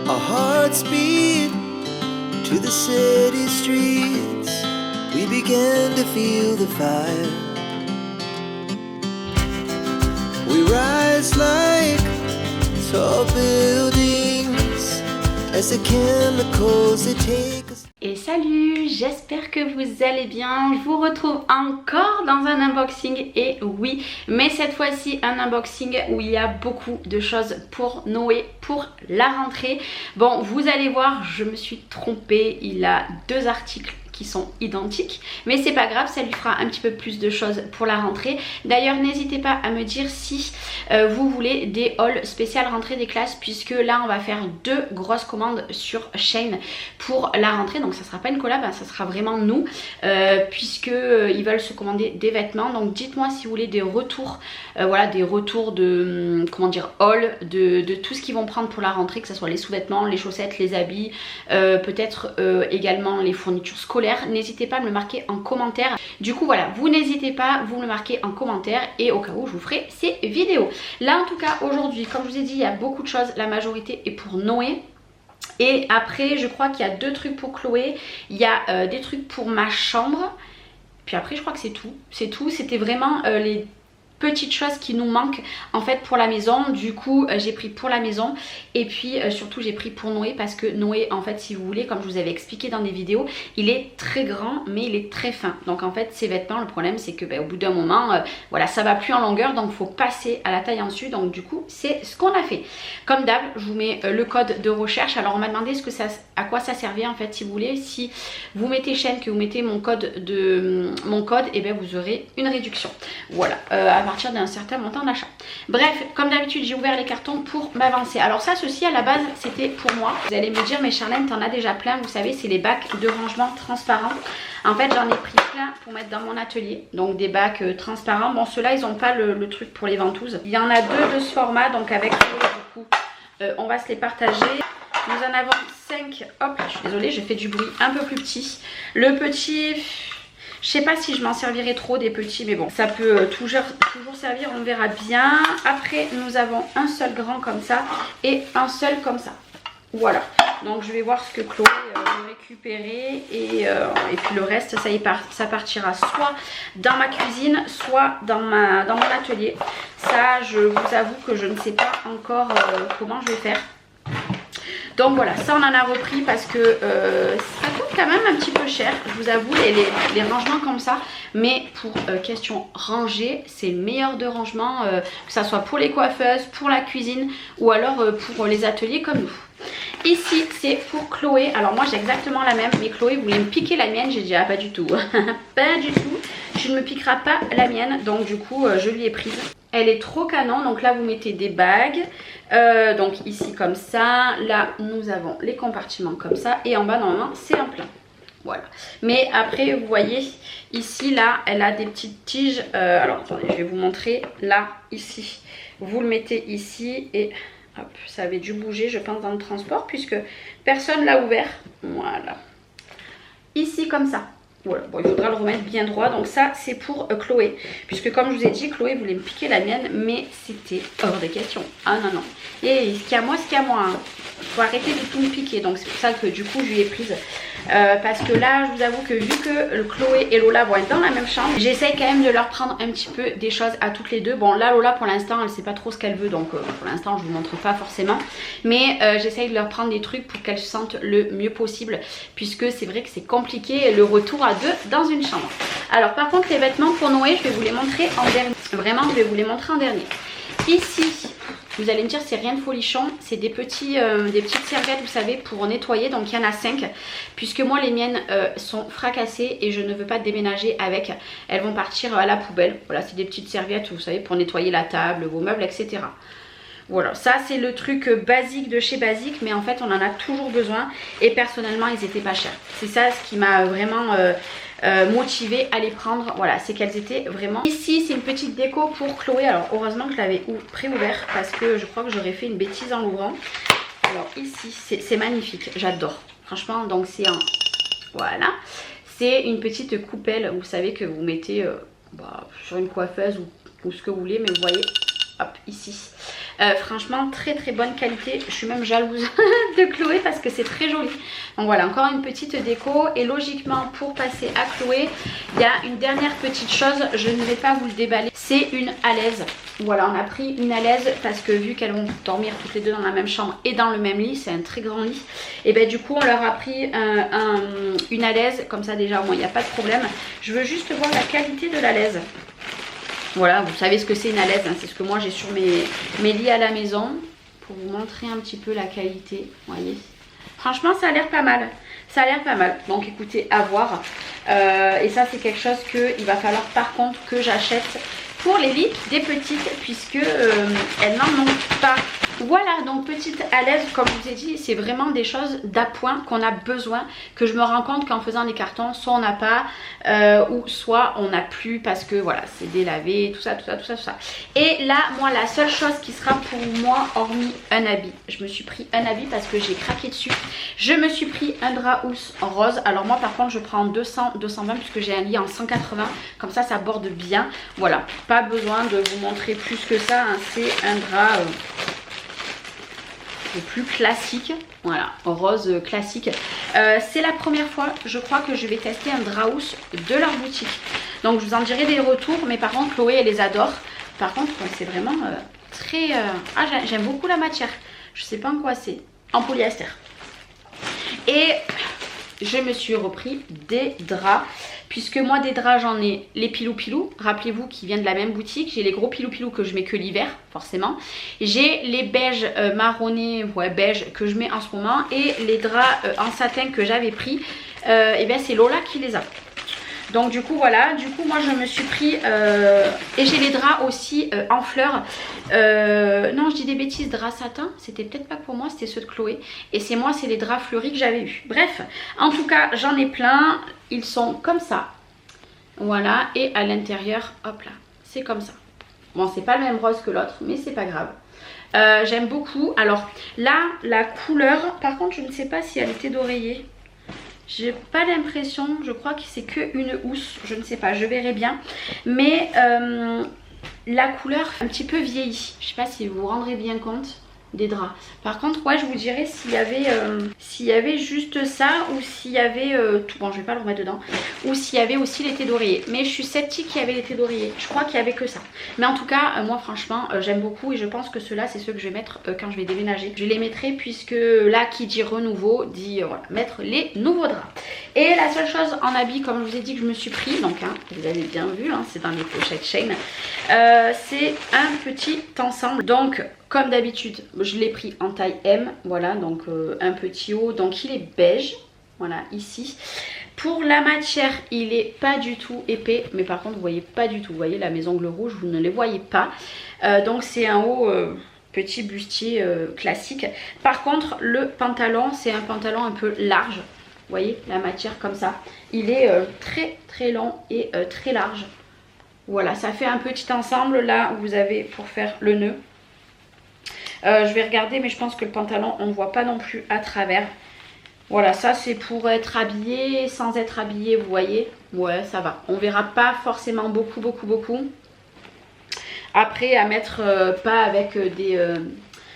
Our hearts beat to the city streets. We began to feel the fire. We rise like tall buildings as the chemicals they take us. Et salut, j'espère que vous allez bien. Je vous retrouve encore dans un unboxing. Et oui, mais cette fois-ci un unboxing où il y a beaucoup de choses pour Noé, pour la rentrée. Bon, vous allez voir, je me suis trompée. Il a 2 articles qui sont identiques, mais c'est pas grave, ça lui fera un petit peu plus de choses pour la rentrée. D'ailleurs, n'hésitez pas à me dire si vous voulez des hauls spéciales rentrée des classes, puisque là on va faire 2 grosses commandes sur Shein pour la rentrée. Donc ça sera pas une collab, hein, ça sera vraiment nous, puisque ils veulent se commander des vêtements. Donc dites-moi si vous voulez des retours, voilà, des retours de comment dire, haul de tout ce qu'ils vont prendre pour la rentrée, que ce soit les sous-vêtements, les chaussettes, les habits, peut-être également les fournitures scolaires. N'hésitez pas à me le marquer en commentaire. Du coup voilà, vous n'hésitez pas, vous me le marquez en commentaire, et au cas où je vous ferai ces vidéos. Là en tout cas aujourd'hui, comme je vous ai dit, il y a beaucoup de choses, la majorité est pour Noé. Et après je crois qu'il y a 2 trucs pour Chloé, il y a des trucs pour ma chambre. Puis après je crois que c'est tout, c'était vraiment les petites choses qui nous manquent en fait pour la maison. Du coup j'ai pris pour la maison, et puis surtout j'ai pris pour Noé, parce que Noé en fait, si vous voulez, comme je vous avais expliqué dans des vidéos, il est très grand mais il est très fin. Donc en fait ses vêtements, le problème c'est que au bout d'un moment voilà, ça va plus en longueur, donc il faut passer à la taille en dessus. Donc du coup c'est ce qu'on a fait. Comme d'hab, je vous mets le code de recherche. Alors on m'a demandé à quoi ça servait en fait. Si vous voulez, si vous mettez chaîne, que vous mettez mon code, et bien vous aurez une réduction. Voilà, à partir d'un certain montant d'achat. Bref, comme d'habitude, j'ai ouvert les cartons pour m'avancer. Alors ça, ceci à la base, c'était pour moi. Vous allez me dire, mais Charlène, t'en as déjà plein. Vous savez, c'est les bacs de rangement transparents. En fait, j'en ai pris plein pour mettre dans mon atelier. Donc des bacs transparents. Bon, ceux-là, ils n'ont pas le truc pour les ventouses. Il y en a 2 de ce format, donc avec du coup, on va se les partager. Nous en avons 5. Hop, je suis désolée, j'ai fait du bruit, un peu plus petit. Le petit, je sais pas si je m'en servirai trop des petits, mais bon, ça peut toujours servir, on verra bien. Après, nous avons un seul grand comme ça et un seul comme ça. Voilà, donc je vais voir ce que Chloé va récupérer, et puis le reste, ça partira soit dans ma cuisine, soit dans mon atelier. Ça, je vous avoue que je ne sais pas encore comment je vais faire. Donc voilà, ça on en a repris parce que ça coûte quand même un petit peu cher, je vous avoue, les rangements comme ça. Mais pour question rangée, c'est le meilleur de rangement, que ça soit pour les coiffeuses, pour la cuisine, ou alors pour les ateliers comme nous. Ici c'est pour Chloé. Alors moi j'ai exactement la même, mais Chloé voulait me piquer la mienne. J'ai dit ah pas du tout, pas du tout, tu ne me piqueras pas la mienne. Donc du coup je lui ai prise. Elle est trop canon. Donc là vous mettez des bagues, donc ici comme ça. Là nous avons les compartiments comme ça, et en bas normalement c'est un plein. Voilà. Mais après vous voyez ici, là elle a des petites tiges. Alors attendez, je vais vous montrer. Là ici vous le mettez ici, et hop, ça avait dû bouger je pense dans le transport puisque personne l'a ouvert. Voilà. Ici comme ça. Voilà, bon, il faudra le remettre bien droit. Donc ça c'est pour Chloé, puisque comme je vous ai dit, Chloé voulait me piquer la mienne, mais c'était hors de question. Ah non non, et ce qu'il y a moi, hein. Faut arrêter de tout me piquer. Donc c'est pour ça que du coup je lui ai prise, parce que là je vous avoue que vu que Chloé et Lola vont être dans la même chambre, j'essaye quand même de leur prendre un petit peu des choses à toutes les deux. Bon là Lola pour l'instant elle sait pas trop ce qu'elle veut, donc pour l'instant je vous montre pas forcément, mais j'essaye de leur prendre des trucs pour qu'elles se sentent le mieux possible, puisque c'est vrai que c'est compliqué le retour à 2 dans une chambre. Alors par contre les vêtements pour Noé, je vais vous les montrer en dernier. Vraiment je vais vous les montrer en dernier. Ici vous allez me dire c'est rien de folichon, c'est des petites serviettes vous savez pour nettoyer. Donc il y en a 5, puisque moi les miennes sont fracassées et je ne veux pas déménager avec. Elles vont partir à la poubelle. Voilà, c'est des petites serviettes vous savez pour nettoyer la table, vos meubles, etc. Voilà, ça c'est le truc basique de chez Basique, mais en fait on en a toujours besoin, et personnellement ils étaient pas chers. C'est ça ce qui m'a vraiment motivée à les prendre. Voilà, c'est qu'elles étaient vraiment... Ici c'est une petite déco pour Chloé. Alors heureusement que je l'avais pré-ouvert, parce que je crois que j'aurais fait une bêtise en l'ouvrant. Alors ici c'est magnifique, j'adore franchement. Donc c'est un... Voilà, c'est une petite coupelle, vous savez, que vous mettez sur une coiffeuse ou ce que vous voulez, mais vous voyez, hop, ici. Franchement très très bonne qualité. Je suis même jalouse de Chloé parce que c'est très joli. Donc voilà, encore une petite déco. Et logiquement pour passer à Chloé, il y a une dernière petite chose. Je ne vais pas vous le déballer. C'est une alaise. Voilà, on a pris une alaise parce que vu qu'elles vont dormir toutes les deux dans la même chambre et dans le même lit, c'est un très grand lit. Et ben du coup on leur a pris une alaise. Comme ça déjà au moins il n'y a pas de problème. Je veux juste voir la qualité de l'alaise. Voilà, vous savez ce que c'est une alaise, hein, c'est ce que moi j'ai sur mes lits à la maison. Pour vous montrer un petit peu la qualité, vous voyez. Franchement ça a l'air pas mal, ça a l'air pas mal. Donc écoutez, à voir. Et ça c'est quelque chose qu'il va falloir par contre que j'achète pour les lits des petites, puisque elles n'en ont pas. Voilà, donc petite alaise, comme je vous ai dit, c'est vraiment des choses d'appoint qu'on a besoin, que je me rends compte qu'en faisant les cartons, soit on n'a pas, ou soit on n'a plus parce que voilà, c'est délavé, tout ça, tout ça, tout ça, tout ça. Et là, moi, la seule chose qui sera pour moi, hormis un habit, je me suis pris un habit parce que j'ai craqué dessus. Je me suis pris un drap housse en rose. Alors moi, par contre, je prends en 200, 220 puisque j'ai un lit en 180. Comme ça, ça borde bien. Voilà, pas besoin de vous montrer plus que ça, hein. C'est un drap... plus classique, voilà, rose classique. C'est la première fois je crois que je vais tester un drap housse de leur boutique, donc je vous en dirai des retours. Mais par contre Chloé elle les adore. Par contre c'est vraiment très j'aime beaucoup la matière. Je sais pas en quoi c'est, en polyester. Et je me suis repris des draps, puisque moi des draps j'en ai les pilou pilou, rappelez-vous, qui viennent de la même boutique. J'ai les gros pilou pilou que je mets que l'hiver forcément. J'ai les beiges marronnés, ouais beige, que je mets en ce moment. Et les draps en satin que j'avais pris, et bien c'est Lola qui les a. Donc du coup voilà, du coup moi je me suis pris et j'ai les draps aussi en fleurs. Non je dis des bêtises, draps satin, c'était peut-être pas pour moi, c'était ceux de Chloé. Et c'est moi, c'est les draps fleuris que j'avais eu. Bref, en tout cas j'en ai plein, ils sont comme ça. Voilà, et à l'intérieur, hop là, c'est comme ça. Bon c'est pas le même rose que l'autre, mais c'est pas grave. J'aime beaucoup. Alors là, la couleur, par contre je ne sais pas si elle était d'oreiller. J'ai pas l'impression, je crois que c'est que une housse, je ne sais pas, je verrai bien. Mais la couleur un petit peu vieillie, je sais pas si vous vous rendrez bien compte des draps. Par contre, ouais, je vous dirais s'il y avait juste ça ou s'il y avait tout. Bon, je vais pas le remettre dedans. Ou s'il y avait aussi l'été d'oreiller. Mais je suis sceptique qu'il y avait l'été d'oreiller. Je crois qu'il y avait que ça. Mais en tout cas, moi franchement, j'aime beaucoup et je pense que ceux-là, c'est ceux que je vais mettre quand je vais déménager. Je les mettrai puisque là, qui dit renouveau, dit voilà, mettre les nouveaux draps. Et la seule chose en habit, comme je vous ai dit que je me suis pris, donc hein, vous avez bien vu, hein, c'est dans les pochettes Shein, c'est un petit ensemble. Donc comme d'habitude, je l'ai pris en taille M, voilà, donc un petit haut, donc il est beige, voilà, ici. Pour la matière, il est pas du tout épais, mais par contre, vous voyez pas du tout, vous voyez là mes ongles rouges, vous ne les voyez pas. Donc c'est un haut petit bustier classique. Par contre, le pantalon, c'est un pantalon un peu large, vous voyez, la matière comme ça. Il est très très long et très large. Voilà, ça fait un petit ensemble là où vous avez pour faire le nœud. Je vais regarder, mais je pense que le pantalon on ne voit pas non plus à travers. Voilà, ça c'est pour être habillé sans être habillé, vous voyez. Ouais, ça va, on verra pas forcément beaucoup. Après à mettre pas avec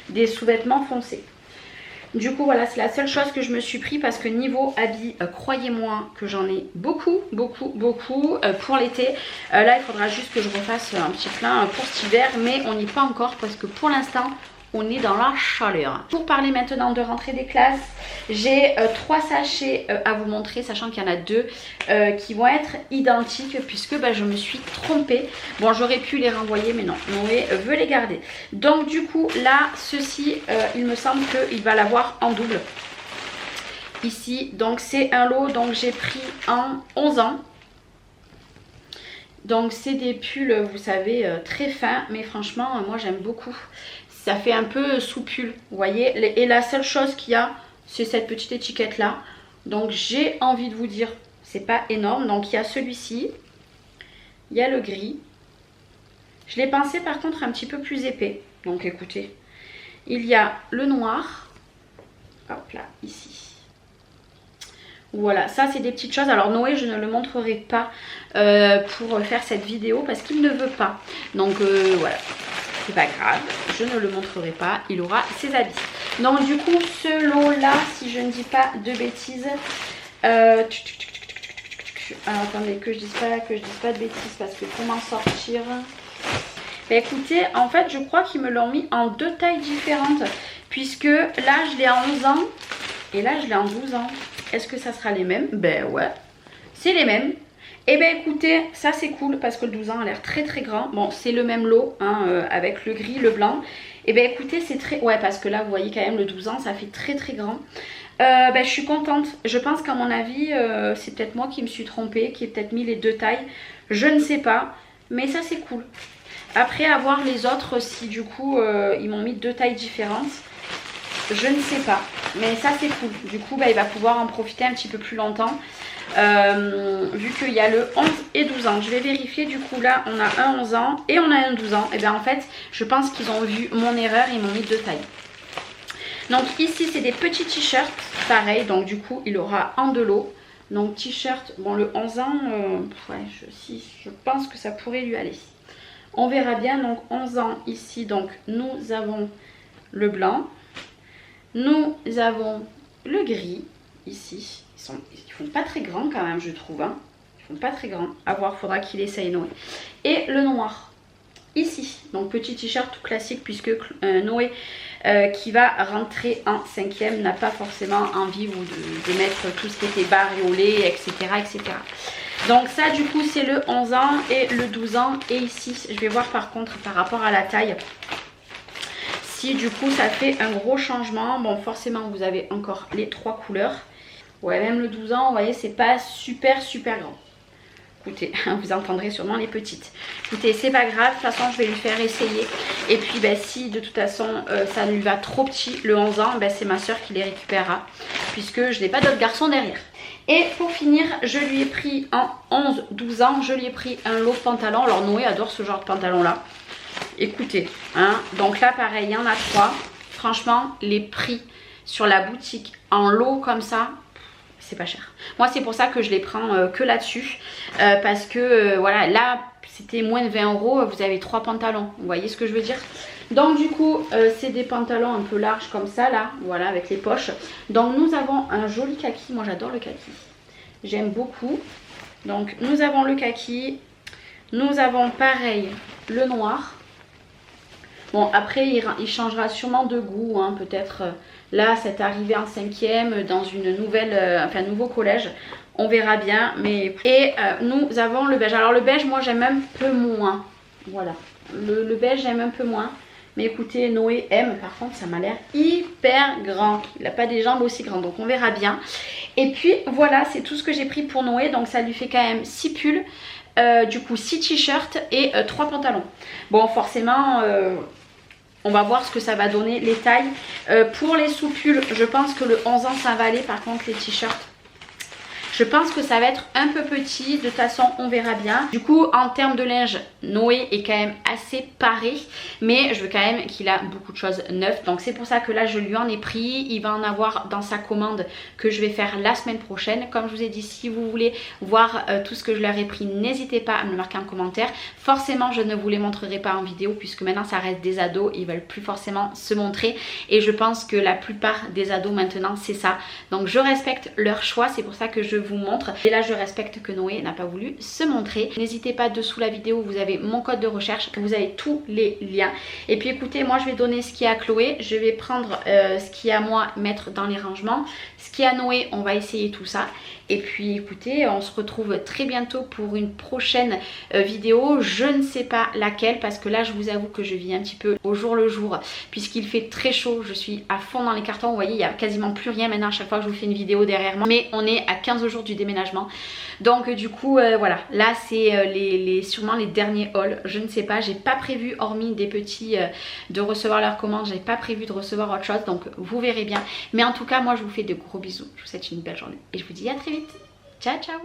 des sous-vêtements foncés. Du coup voilà, c'est la seule chose que je me suis pris parce que niveau habit, croyez-moi que j'en ai beaucoup pour l'été. Là il faudra juste que je refasse un petit plein pour cet hiver, mais on n'y est pas encore parce que pour l'instant on est dans la chaleur. Pour parler maintenant de rentrée des classes, j'ai 3 sachets à vous montrer, sachant qu'il y en a 2 qui vont être identiques puisque je me suis trompée. Bon, j'aurais pu les renvoyer, mais non, Noé veut les garder. Donc du coup, là, ceci, il me semble qu'il va l'avoir en double. Ici, donc c'est un lot, donc j'ai pris en 11 ans. Donc c'est des pulls, vous savez, très fins, mais franchement, moi j'aime beaucoup. Ça fait un peu sous-pull, vous voyez. Et la seule chose qu'il y a, c'est cette petite étiquette là. Donc j'ai envie de vous dire, c'est pas énorme. Donc il y a celui-ci, il y a le gris. Je l'ai pensé par contre un petit peu plus épais. Donc écoutez, il y a le noir. Hop là, ici. Voilà, ça c'est des petites choses. Alors Noé, je ne le montrerai pas pour faire cette vidéo parce qu'il ne veut pas. Donc voilà, c'est pas grave, je ne le montrerai pas, il aura ses habits. Donc du coup, ce lot-là, si je ne dis pas de bêtises, alors, attendez, que je dise pas de bêtises parce que pour m'en sortir... Bah, écoutez, en fait, je crois qu'ils me l'ont mis en 2 tailles différentes puisque là, je l'ai en 11 ans et là, je l'ai en 12 ans. Est-ce que ça sera les mêmes? Ben ouais, c'est les mêmes. Et ben écoutez, ça c'est cool parce que le 12 ans a l'air très très grand. Bon, c'est le même lot hein, avec le gris, le blanc. Et ben écoutez, c'est très... Ouais, parce que là, vous voyez quand même le 12 ans, ça fait très très grand. Ben, je suis contente. Je pense qu'à mon avis, c'est peut-être moi qui me suis trompée, qui ai peut-être mis les 2 tailles. Je ne sais pas, mais ça c'est cool. Après, à voir les autres, si du coup, ils m'ont mis 2 tailles différentes. Je ne sais pas, mais ça c'est cool. Du coup, bah, il va pouvoir en profiter un petit peu plus longtemps. Vu qu'il y a le 11 et 12 ans. Je vais vérifier, du coup là on a un 11 ans et on a un 12 ans. Et bien en fait, je pense qu'ils ont vu mon erreur, ils m'ont mis 2 tailles. Donc ici c'est des petits t-shirts, pareil, donc du coup il aura en 2 lots. Donc t-shirt, bon le 11 ans, ouais, je pense que ça pourrait lui aller. On verra bien, donc 11 ans ici, donc nous avons le blanc. Nous avons le gris ici. Ils font pas très grands quand même, je trouve. Hein. Ils font pas très grands. À voir, faudra qu'il essaye Noé. Et le noir ici. Donc petit t-shirt tout classique puisque Noé qui va rentrer en 5e n'a pas forcément envie de mettre tout ce qui était bariolé, etc., etc. Donc ça du coup c'est le 11 ans et le 12 ans. Et ici je vais voir par contre par rapport à la taille. Si du coup ça fait un gros changement. Bon forcément vous avez encore les 3 couleurs. Ouais même le 12 ans vous voyez c'est pas super grand. Écoutez vous entendrez sûrement les petites. Écoutez c'est pas grave, de toute façon je vais lui faire essayer. Et puis bah, si de toute façon ça lui va trop petit le 11 ans, bah, c'est ma soeur qui les récupérera. Puisque je n'ai pas d'autres garçons derrière. Et pour finir je lui ai pris en 11-12 ans, je lui ai pris un lot de pantalons. Alors Noé adore ce genre de pantalon là. Écoutez, hein, donc là pareil, il y en a 3. Franchement, les prix sur la boutique en lot comme ça, c'est pas cher. Moi, c'est pour ça que je les prends que là-dessus. Parce que voilà, là, c'était moins de 20 €. Vous avez 3 pantalons. Vous voyez ce que je veux dire? Donc du coup, c'est des pantalons un peu larges comme ça, là. Voilà, avec les poches. Donc nous avons un joli kaki. Moi, j'adore le kaki. J'aime beaucoup. Donc nous avons le kaki. Nous avons pareil le noir. Bon après il changera sûrement de goût hein, peut-être là c'est arrivé en 5e dans une nouvelle, enfin nouveau collège. On verra bien mais... Et nous avons le beige. Alors le beige moi j'aime un peu moins. Voilà. Le beige j'aime un peu moins. Mais écoutez Noé aime. Par contre ça m'a l'air hyper grand. Il n'a pas des jambes aussi grandes donc on verra bien. Et puis voilà c'est tout ce que j'ai pris pour Noé. Donc ça lui fait quand même 6 pulls. Du coup 6 t-shirts et 3 pantalons. Bon forcément on va voir ce que ça va donner les tailles. Pour les sous-pulls je pense que le 11 ans ça va aller. Par contre les t-shirts je pense que ça va être un peu petit. De toute façon on verra bien. Du coup en termes de linge Noé est quand même assez paré. Mais je veux quand même qu'il a beaucoup de choses neuves. Donc c'est pour ça que là je lui en ai pris. Il va en avoir dans sa commande que je vais faire la semaine prochaine. Comme je vous ai dit si vous voulez voir tout ce que je leur ai pris, n'hésitez pas à me le marquer en commentaire. Forcément je ne vous les montrerai pas en vidéo puisque maintenant ça reste des ados. Ils veulent plus forcément se montrer. Et je pense que la plupart des ados maintenant c'est ça. Donc je respecte leur choix. C'est pour ça que je vous montre. Et là je respecte que Noé n'a pas voulu se montrer. N'hésitez pas dessous la vidéo, vous avez mon code de recherche, vous avez tous les liens. Et puis écoutez, moi je vais donner ce qui est à Chloé, je vais prendre ce qui est à moi, mettre dans les rangements. Ce qui est à Noé, on va essayer tout ça. Et puis écoutez, on se retrouve très bientôt pour une prochaine vidéo. Je ne sais pas laquelle parce que là je vous avoue que je vis un petit peu au jour le jour puisqu'il fait très chaud. Je suis à fond dans les cartons, vous voyez il n'y a quasiment plus rien maintenant à chaque fois que je vous fais une vidéo derrière moi. Mais on est à 15 jours du déménagement. Donc du coup voilà, là c'est sûrement les derniers hauls. Je ne sais pas, j'ai pas prévu hormis des petits de recevoir leurs commandes. J'ai pas prévu de recevoir autre chose donc vous verrez bien. Mais en tout cas moi je vous fais de gros bisous. Je vous souhaite une belle journée et je vous dis à très vite. Ciao ciao.